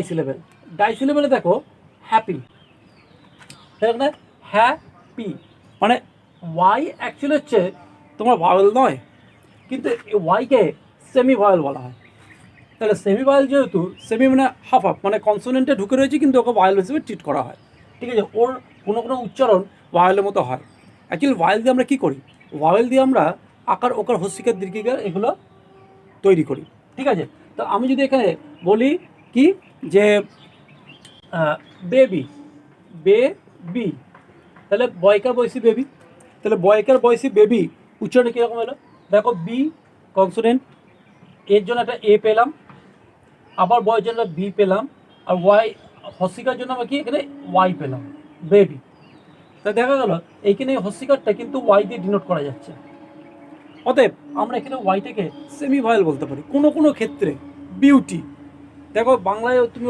Syllable, ডাইসিলেবেলে দেখো happy, না happy মানে ওয়াই অ্যাকচুয়ালি হচ্ছে তোমার ভাওয়েল নয়, কিন্তু ওয়াইকে সেমি ভাওয়েল বলা হয়। তাহলে সেমি ভাওয়েল যেহেতু, সেমি মানে হাফ হাফ, মানে কনসোনেন্টে ঢুকে রয়েছে কিন্তু ওকে ভাওয়েল হিসেবে ট্রিট করা হয়। ঠিক আছে, ওর কোনো কোনো উচ্চারণ ভাওয়েলের মতো হয়। অ্যাকচুয়ালি ভাওয়েল দিয়ে আমরা কী করি, ভাওয়েল দিয়ে আমরা আকার ওকার হস্যিকার দীর্ঘিকার এগুলো তৈরি করি। ঠিক আছে, তো আমি যদি এখানে বলি কি যে বেবি, বেবি, তাহলে বয়কার বয়সী বেবি, তাহলে বয়কার বয়সী বেবি উচ্চারণে কীরকম হলো, দেখো বি কনসোনেন্ট, এর জন্য একটা এ পেলাম, আবার বয়ের জন্য বি পেলাম, আর ওয়াই হস্যিকার জন্য আমরা কি এখানে ওয়াই পেলাম, বেবি। তা দেখা গেল এইখানে হস্যিকারটা কিন্তু ওয়াই দিয়ে ডিনোট করা যাচ্ছে। অতএব আমরা এখানে ওয়াইটাকে সেমি ভাওয়েল বলতে পারি কোনো কোনো ক্ষেত্রে। বিউটি, দেখো বাংলায় তুমি